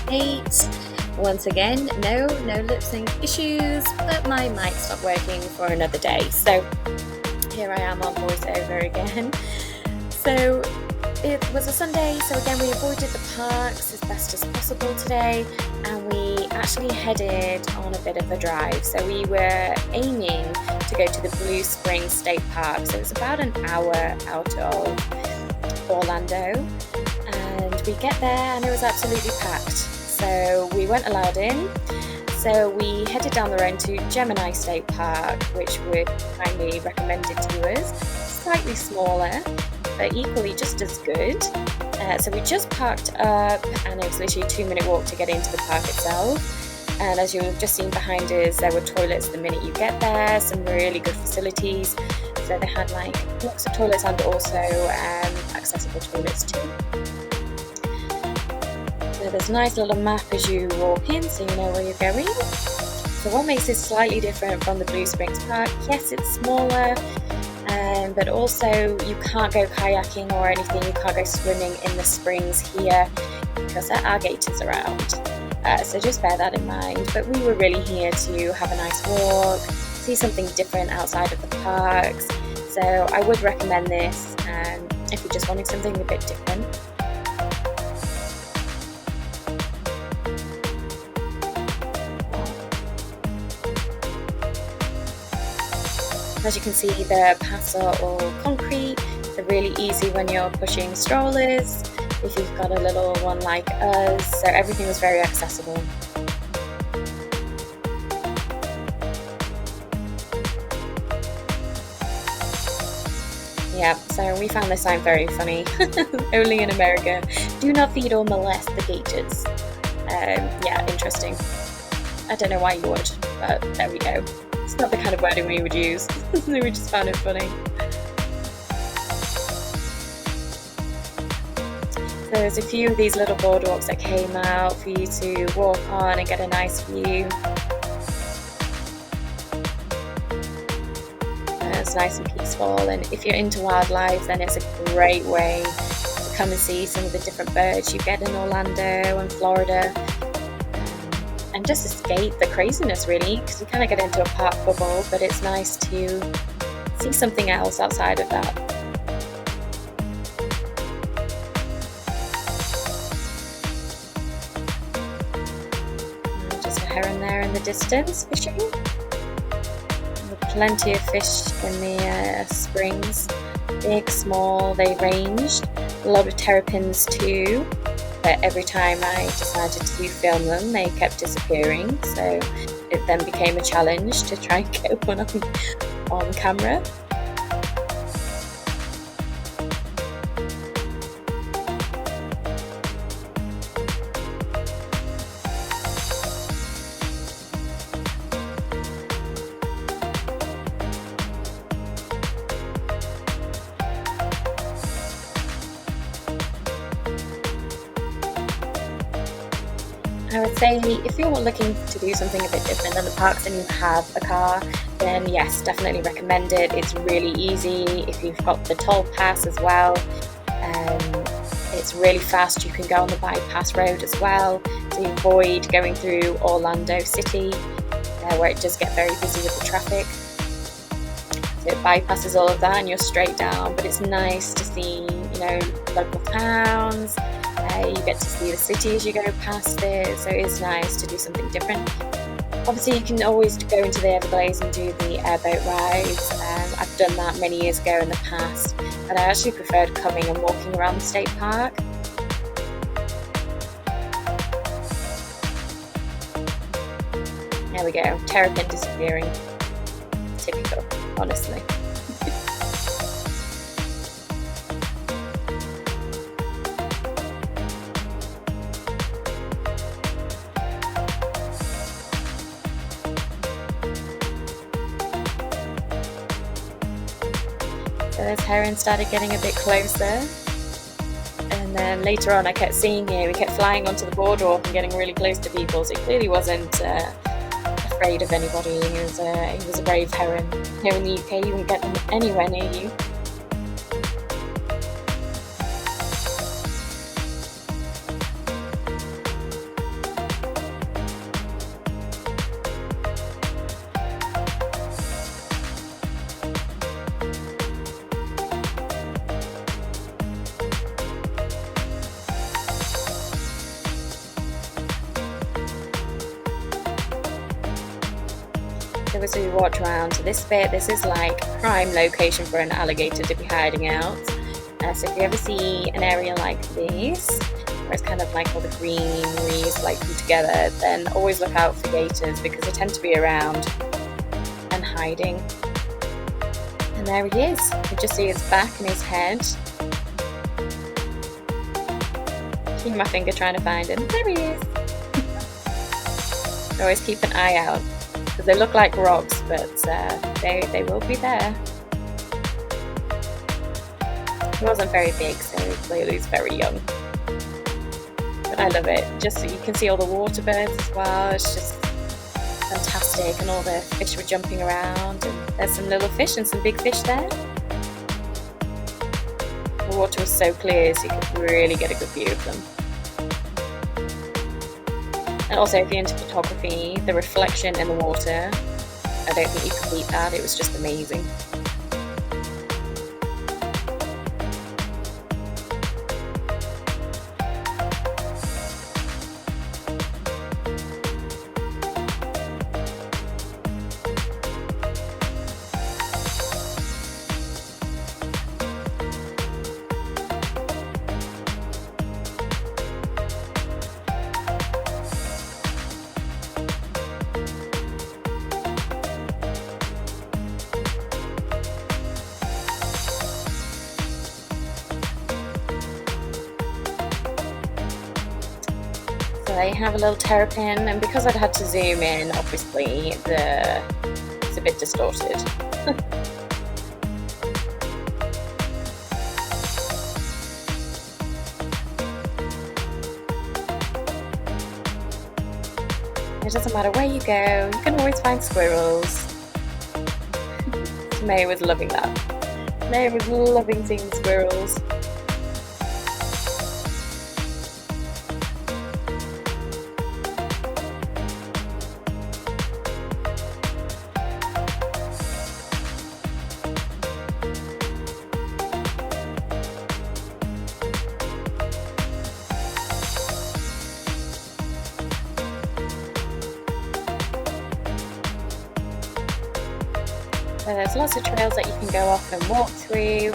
8. Once again, no lip sync issues, but my mic stopped working for another day. So here I am on voiceover again. So it was a Sunday, so again we avoided the parks as best as possible today, and we actually headed on a bit of a drive. So we were aiming to go to the Blue Springs State Park, so it was about an hour out of Orlando, and we get there and it was absolutely packed, so we weren't allowed in. So we headed down the road to Gemini State Park, which were kindly recommended to us. Slightly smaller, but equally just as good. So we just parked up, and it was literally a 2-minute walk to get into the park itself. And as you've just seen behind us, there were toilets the minute you get there, some really good facilities. So they had like blocks of toilets and also accessible toilets too. So there's a nice little map as you walk in, so you know where you're going. So what makes this slightly different from the Blue Springs Park? Yes, it's smaller, but also you can't go kayaking or anything. You can't go swimming in the springs here because there are gators around. So just bear that in mind. But we were really here to have a nice walk, see something different outside of the parks. So I would recommend this if you're just wanting something a bit different. As you can see, the paths are all concrete. They're really easy when you're pushing strollers, if you've got a little one like us, so everything was very accessible. Yeah, so we found this sign very funny. Only in America. Do not feed or molest the gators. Yeah, interesting. I don't know why you would, but there we go. It's not the kind of wording we would use. We just found it funny. So there's a few of these little boardwalks that came out for you to walk on and get a nice view. It's nice and peaceful, and if you're into wildlife, then it's a great way to come and see some of the different birds you get in Orlando and Florida. And just escape the craziness, really, because you kind of get into a park bubble, but it's nice to see something else outside of that. And just a heron there in the distance fishing. With plenty of fish in the springs, big, small, they ranged. A lot of terrapins too. But every time I decided to film them, they kept disappearing, so it then became a challenge to try and get one on camera. I would say if you're looking to do something a bit different than the parks and you have a car, then yes, definitely recommend it. It's really easy if you've got the toll pass as well. It's really fast. You can go on the bypass road as well to avoid going through Orlando City, where it does get very busy with the traffic. So it bypasses all of that and you're straight down, but it's nice to see, local towns. You get to see the city as you go past it, so it is nice to do something different. Obviously, you can always go into the Everglades and do the airboat rides. I've done that many years ago in the past, but I actually preferred coming and walking around the state park. There we go, terrapin disappearing. Typical, honestly. So this heron started getting a bit closer, and then later on I kept seeing him. He kept flying onto the boardwalk and getting really close to people, so he clearly wasn't afraid of anybody. He was a brave heron. Here in the UK you wouldn't get them anywhere near you. So as we walked around to this bit, this is like prime location for an alligator to be hiding out. So if you ever see an area like this, where it's kind of like all the greeneries like come together, then always look out for gators because they tend to be around and hiding. And there he is. You just see his back and his head. Keep my finger trying to find him. There he is. Always keep an eye out because they look like rocks, but they will be there. He wasn't very big, so clearly he's very young. But I love it. Just so you can see all the water birds as well. It's just fantastic, and all the fish were jumping around, and there's some little fish and some big fish there. The water was so clear, so you could really get a good view of them. And also, if you're into photography, the reflection in the water, I don't think you could beat that. It was just amazing. So they have a little terrapin, and because I'd had to zoom in, obviously it's a bit distorted. It doesn't matter where you go, you can always find squirrels. May was loving that. May was loving seeing squirrels. So there's lots of trails that you can go off and walk through.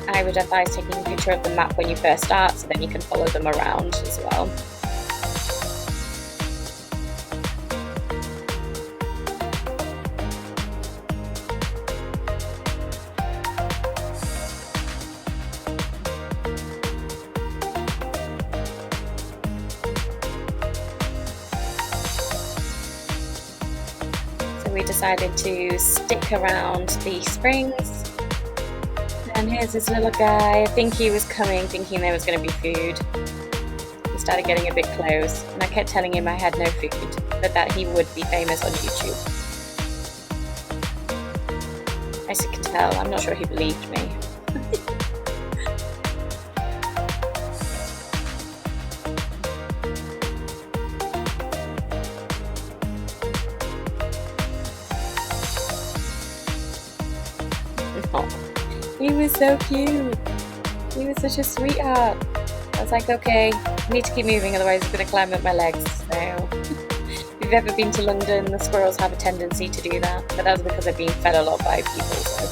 I would advise taking a picture of the map when you first start, so then you can follow them around as well. We decided to stick around the springs, and here's this little guy. I think he was coming thinking there was going to be food. He started getting a bit close, and I kept telling him I had no food, but that he would be famous on YouTube. As you can tell, I'm not sure he believed me. He was so cute. He was such a sweetheart. I was like, okay, I need to keep moving, otherwise he's going to climb up my legs. So, if you've ever been to London, the squirrels have a tendency to do that. But that's because they're being fed a lot by people. So,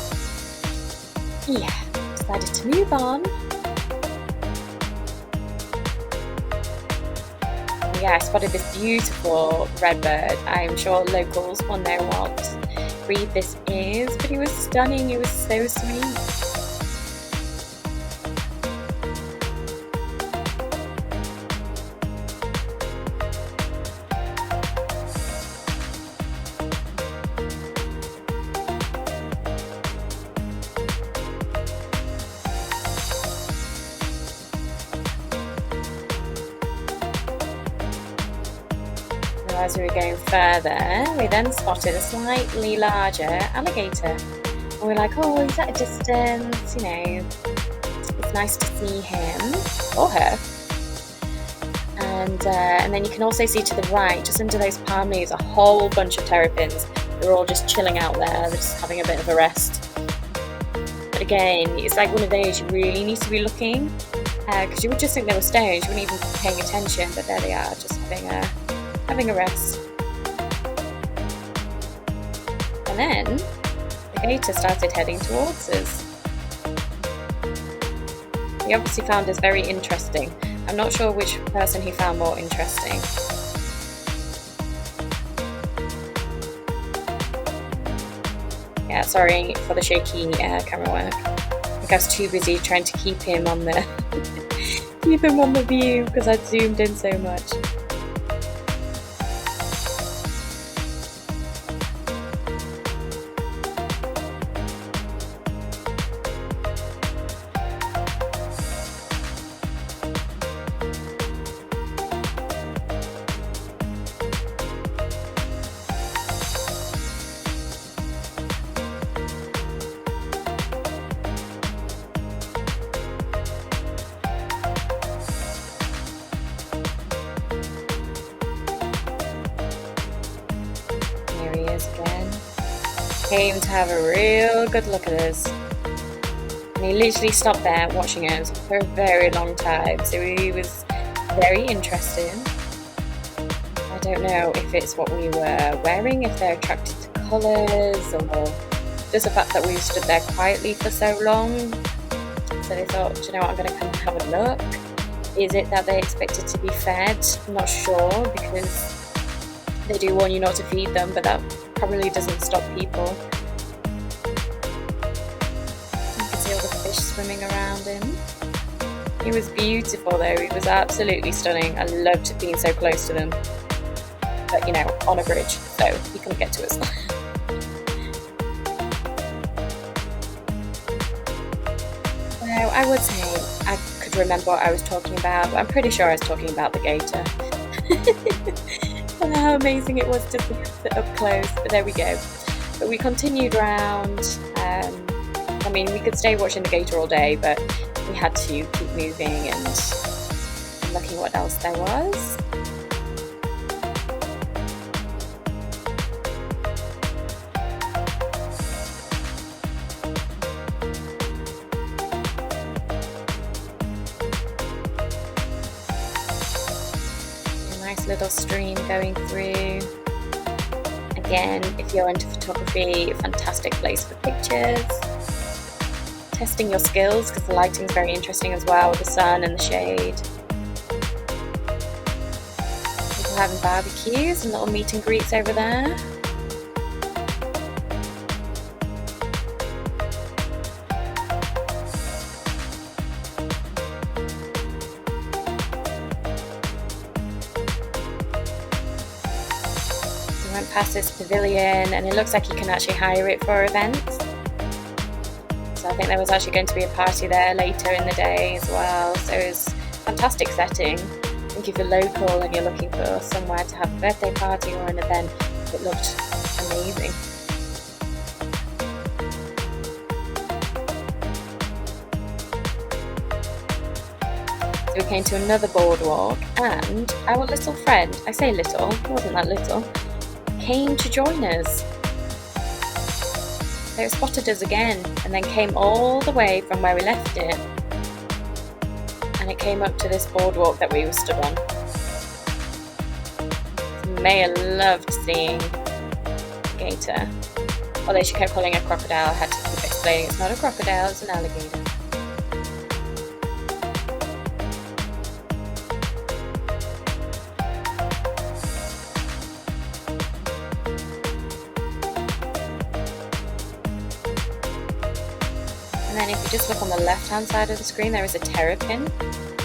yeah, decided to move on. Yeah, I spotted this beautiful red bird. I'm sure locals will know what breed this is, but he was stunning. He was so sweet. As we were going further, we then spotted a slightly larger alligator. And we're like, oh, he's at a distance, you know, it's nice to see him, or her. And then you can also see to the right, just under those palm leaves, a whole bunch of terrapins. They're all just chilling out there, they're just having a bit of a rest. But again, it's like one of those you really need to be looking, because you would just think they were stones, you wouldn't even be paying attention, but there they are, just having a rest. then the gator started heading towards us. He obviously found us very interesting. I'm not sure which person he found more interesting. Yeah, sorry for the shaky camera work. I think I was too busy trying to keep him on the view because I'd zoomed in so much. Here he is again. Came to have a real good look at us. And he literally stopped there watching us for a very long time. So he was very interested. I don't know if it's what we were wearing, if they're attracted to colours, or just the fact that we stood there quietly for so long. So they thought, do you know what, I'm going to come and have a look. Is it that they expected to be fed? I'm not sure, because they do warn you not to feed them, but that probably doesn't stop people. You can see all the fish swimming around him. He was beautiful though, he was absolutely stunning. I loved being so close to them. But you know, on a bridge, so he couldn't get to us. So I would say I could remember what I was talking about, but I'm pretty sure I was talking about the gator. And how amazing it was to see it up close, but there we go. But we continued round. I mean, we could stay watching the gator all day, but we had to keep moving and looking what else there was. Nice little stream going through. Again, if you're into photography, a fantastic place for pictures. Testing your skills, because the lighting's very interesting as well, with the sun and the shade. People having barbecues and little meet and greets over there. Past this pavilion, and it looks like you can actually hire it for events. So I think there was actually going to be a party there later in the day as well. So it was a fantastic setting. I think if you're local and you're looking for somewhere to have a birthday party or an event, it looked amazing. So we came to another boardwalk, and our little friend, I say little, it wasn't that little, came to join us. They spotted us again and then came all the way from where we left it, and it came up to this boardwalk that we were stood on. Maya loved seeing gator, although she kept calling it a crocodile. I had to keep explaining it's not a crocodile, it's an alligator. And then if you just look on the left hand side of the screen, there is a terrapin.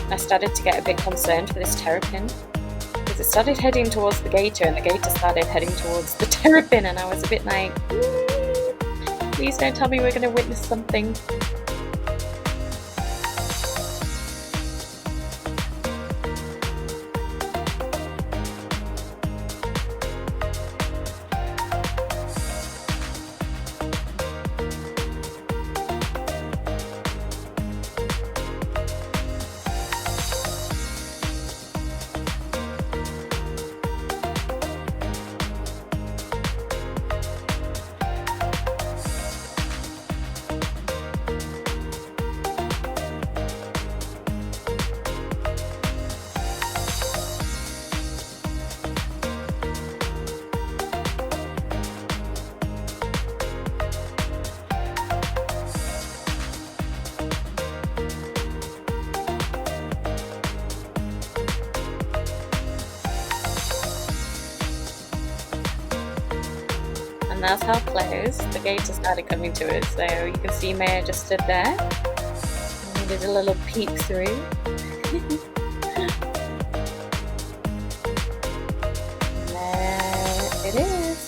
And I started to get a bit concerned for this terrapin, because it started heading towards the gator and the gator started heading towards the terrapin, and I was a bit like, please don't tell me we're going to witness something. that's how close the Gator started coming to us. So you can see Maya just stood there. And we did a little peek through. There it is.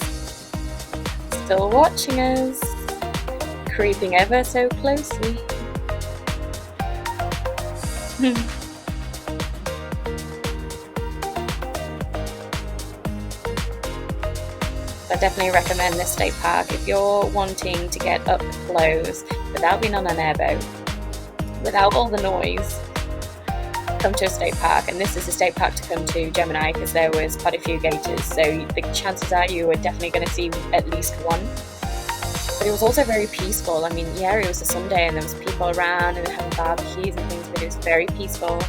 Still watching us. Creeping ever so closely. I definitely recommend this state park if you're wanting to get up close without being on an airboat, without all the noise. Come to a state park, and this is a state park to come to, Gemini, because there was quite a few gators, so the chances are you are definitely going to see at least one. But it was also very peaceful. I mean, yeah, it was a Sunday and there was people around and they were having barbecues and things, but it was very peaceful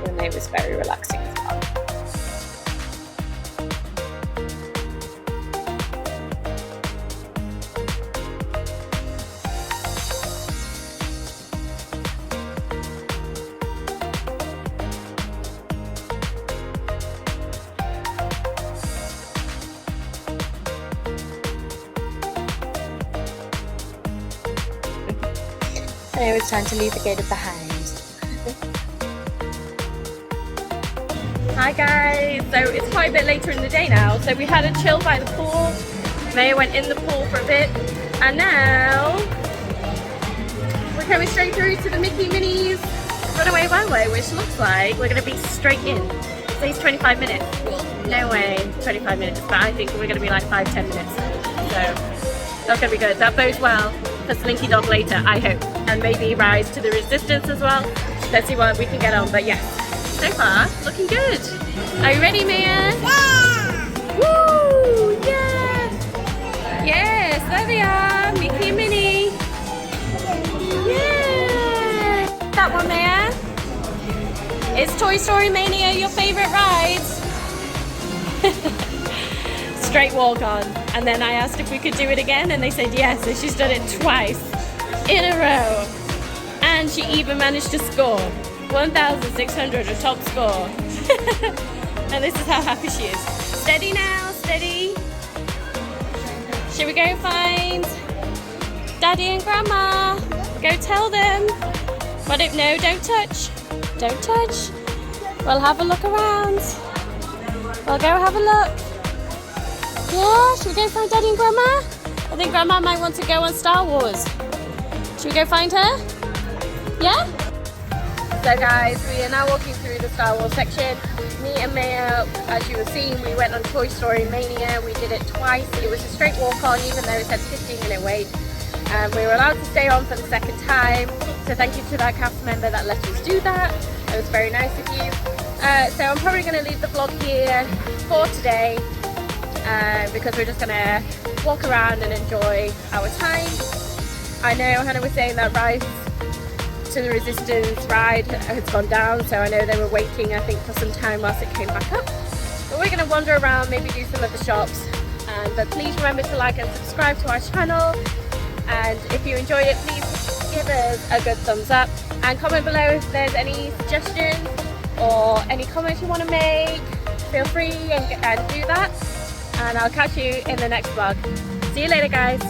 and it was very relaxing as well. So it's time to leave the gator behind. Hi guys, so it's quite a bit later in the day now, so we had a chill by the pool. Maya went in the pool for a bit, and now we're coming straight through to the Mickey Minnie's Runaway Runway, which looks like we're going to be straight in. It says 25 minutes. No way, 25 minutes, but I think we're going to be like 5-10 minutes. So that's going to be good. That bodes well for Slinky Dog later, I hope. And maybe rise to the resistance as well. Let's see what we can get on, but yes, so far looking good. Are you ready, Maya? Yeah! Woo! Yes! Yes, there they are, Mickey and Minnie. Yeah! That one, Maya? Is Toy Story Mania your favorite ride? Straight walk on. And then I asked if we could do it again, and they said yes, so she's done it twice in a row. And she even managed to score 1,600, a top score. And this is how happy she is. Steady now, steady. Should we go find Daddy and Grandma? Go tell them. What if, no, don't touch. Don't touch. We'll have a look around. We'll go have a look. Yeah, should we go find Daddy and Grandma? I think Grandma might want to go on Star Wars. Should we go find her? Yeah? So guys, we are now walking through the Star Wars section. Me and Maya, as you have seen, we went on Toy Story Mania. We did it twice. It was a straight walk on, even though it said 15-minute wait. We were allowed to stay on for the second time. So thank you to that cast member that let us do that. It was very nice of you. So I'm probably going to leave the vlog here for today. Because we're just gonna walk around and enjoy our time. I know Hannah was saying that Rise to the Resistance ride has gone down, so I know they were waiting, I think, for some time whilst it came back up. But we're gonna wander around, maybe do some of the shops. But please remember to like and subscribe to our channel. And if you enjoyed it, please give us a good thumbs up. And comment below if there's any suggestions or any comments you want to make. Feel free and do that. And I'll catch you in the next vlog. See you later, guys.